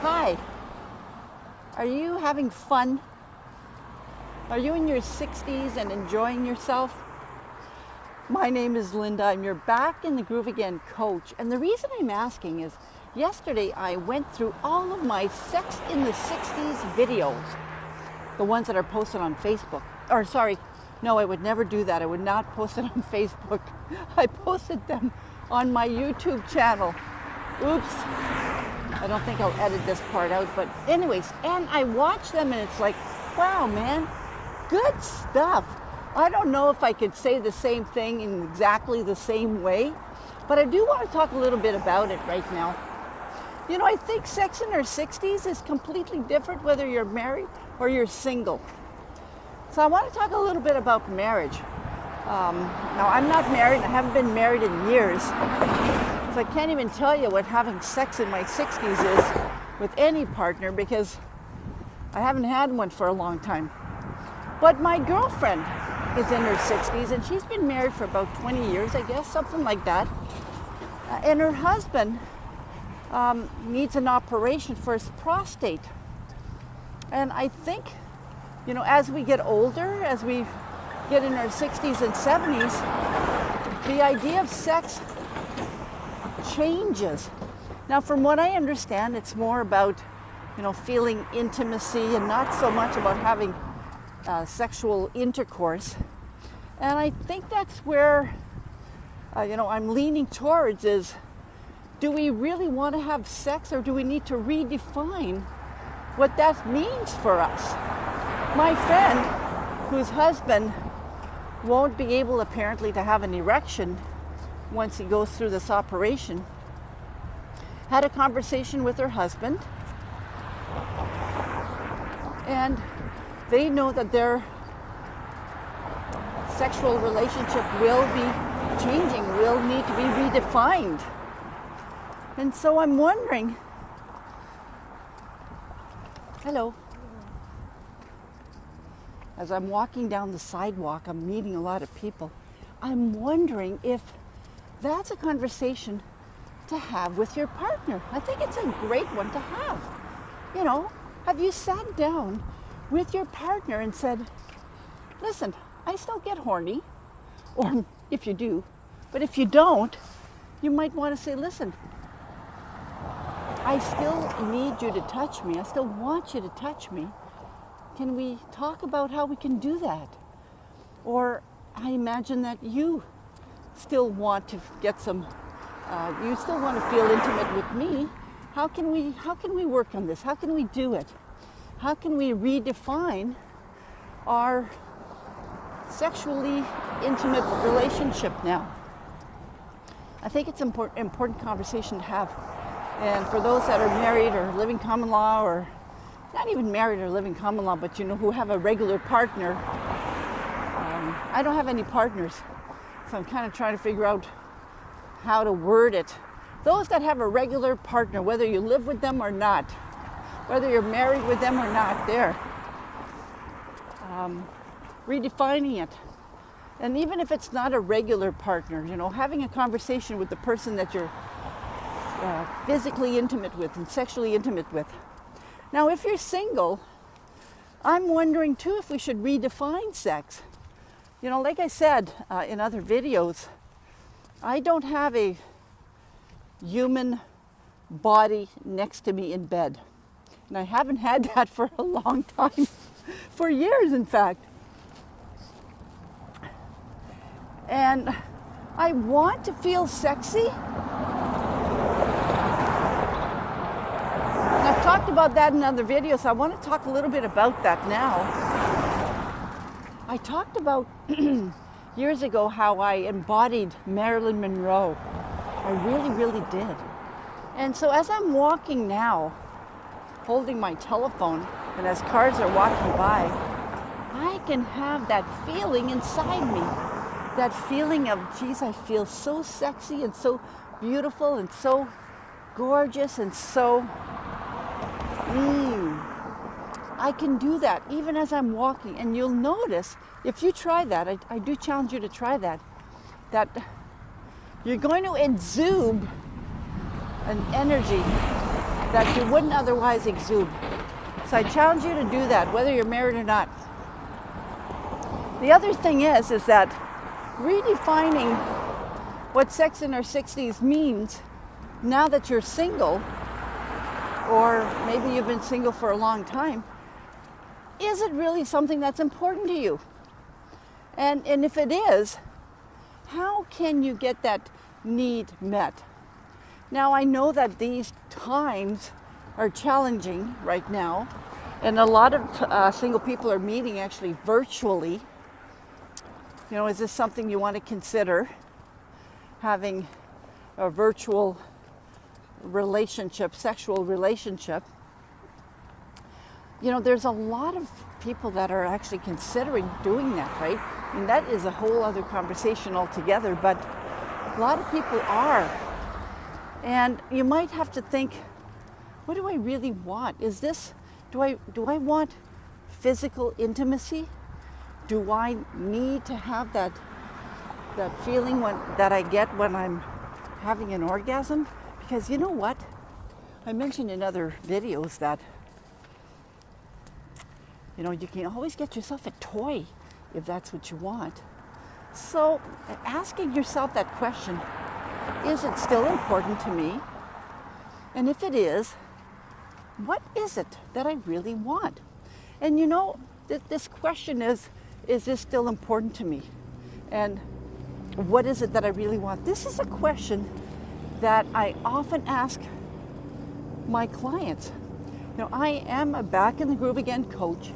Hi, are you having fun? Are you in your 60s and enjoying yourself? My name is Linda. I'm your Back in the Groove Again coach. And the reason I'm asking is yesterday I went through all of my Sex in the 60s videos, the ones that are posted on Facebook. No, I would never do that. I would not post it on Facebook. I posted them on my YouTube channel. Oops. I don't think I'll edit this part out, but anyways, and I watch them and it's like, wow, man, good stuff. I don't know if I could say the same thing in exactly the same way, but I do want to talk a little bit about it right now. You know, I think sex in our 60s is completely different whether you're married or you're single. So I want to talk a little bit about marriage. Now, I'm not married. I haven't been married in years. So I can't even tell you what having sex in my 60s is with any partner because I haven't had one for a long time. But my girlfriend is in her 60s and she's been married for about 20 years, I guess, something like that. And her husband needs an operation for his prostate. And I think, you know, as we get older, as we get in our 60s and 70s, the idea of sex changes. Now, from what I understand, it's more about, you know, feeling intimacy and not so much about having sexual intercourse. And I think that's where, I'm leaning towards is, do we really want to have sex or do we need to redefine what that means for us? My friend, whose husband won't be able apparently to have an erection once he goes through this operation, had a conversation with her husband, and they know that their sexual relationship will be changing, will need to be redefined. And so I'm wondering, hello. As I'm walking down the sidewalk, I'm meeting a lot of people. I'm wondering if that's a conversation to have with your partner. I think it's a great one to have. You know, have you sat down with your partner and said, listen, I still get horny, or if you do, but if you don't, you might want to say, listen, I still need you to touch me. I still want you to touch me. Can we talk about how we can do that? Or I imagine that you still want to get some, you still want to feel intimate with me. How can we work on this? How can we do it? How can we redefine our sexually intimate relationship now? I think it's an important conversation to have. And for those that are married or living common law, or not even married or living common law, but you know, who have a regular partner. I don't have any partners, so I'm kind of trying to figure out how to word it. Those that have a regular partner, whether you live with them or not, whether you're married with them or not, there. Redefining it. And even if it's not a regular partner, you know, having a conversation with the person that you're physically intimate with and sexually intimate with. Now, if you're single, I'm wondering too if we should redefine sex. You know, like I said in other videos, I don't have a human body next to me in bed. And I haven't had that for a long time, for years in fact. And I want to feel sexy. I've talked about that in other videos, so I want to talk a little bit about that now. I talked about years ago how I embodied Marilyn Monroe. I really, really did. And so as I'm walking now, holding my telephone, and as cars are walking by, I can have that feeling inside me. That feeling of, geez, I feel so sexy and so beautiful and so gorgeous and so, I can do that even as I'm walking. And you'll notice, if you try that, I do challenge you to try that, that you're going to exude an energy that you wouldn't otherwise exude. So I challenge you to do that, whether you're married or not. The other thing is that redefining what sex in our 60s means now that you're single, or maybe you've been single for a long time, is it really something that's important to you? And if it is, how can you get that need met? Now, I know that these times are challenging right now, and a lot of single people are meeting actually virtually. You know, is this something you want to consider, having a virtual relationship, sexual relationship? You know, there's a lot of people that are actually considering doing that, right? And that is a whole other conversation altogether, but a lot of people are. And you might have to think, what do I really want? Is this, do I want physical intimacy? Do I need to have that feeling that I get when I'm having an orgasm? Because you know what? I mentioned in other videos that, you know, you can always get yourself a toy if that's what you want. So asking yourself that question, is it still important to me? And if it is, what is it that I really want? And you know, this question is this still important to me? And what is it that I really want? This is a question that I often ask my clients. You know, I am a Back in the Groove Again coach,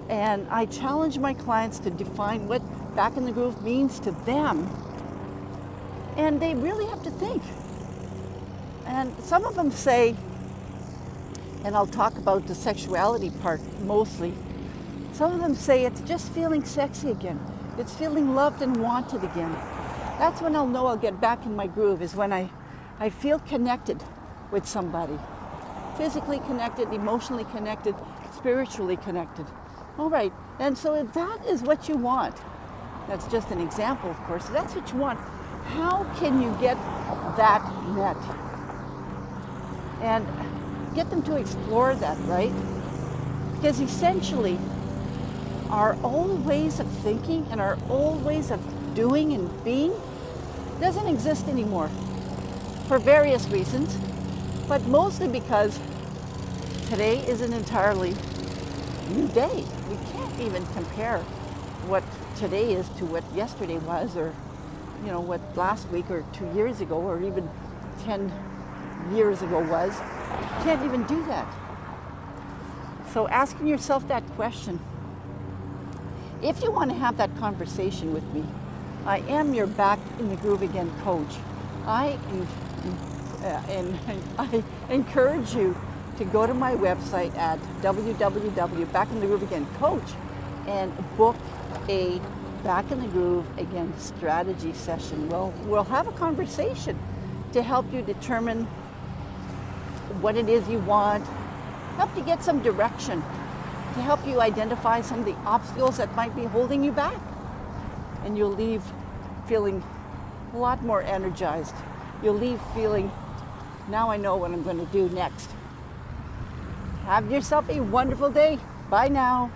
and I challenge my clients to define what back in the groove means to them. And they really have to think. And some of them say, and I'll talk about the sexuality part mostly, some of them say it's just feeling sexy again. It's feeling loved and wanted again. That's when I'll know I'll get back in my groove, is when I feel connected with somebody. Physically connected, emotionally connected, spiritually connected. All right, and so if that is what you want, that's just an example, of course, if that's what you want, how can you get that met? And get them to explore that, right? Because essentially, our old ways of thinking and our old ways of doing and being doesn't exist anymore for various reasons, but mostly because today is an entirely new day. We can't even compare what today is to what yesterday was, or you know, what last week or 2 years ago or even 10 years ago was. Can't even do that. So asking yourself that question, if you want to have that conversation with me, I am your Back in the Groove Again coach. I encourage you to go to my website at www.backinthegrooveagaincoach and book a Back in the Groove Again strategy session. We'll have a conversation to help you determine what it is you want, help you get some direction, to help you identify some of the obstacles that might be holding you back. And you'll leave feeling a lot more energized. You'll leave feeling, now I know what I'm going to do next. Have yourself a wonderful day. Bye now.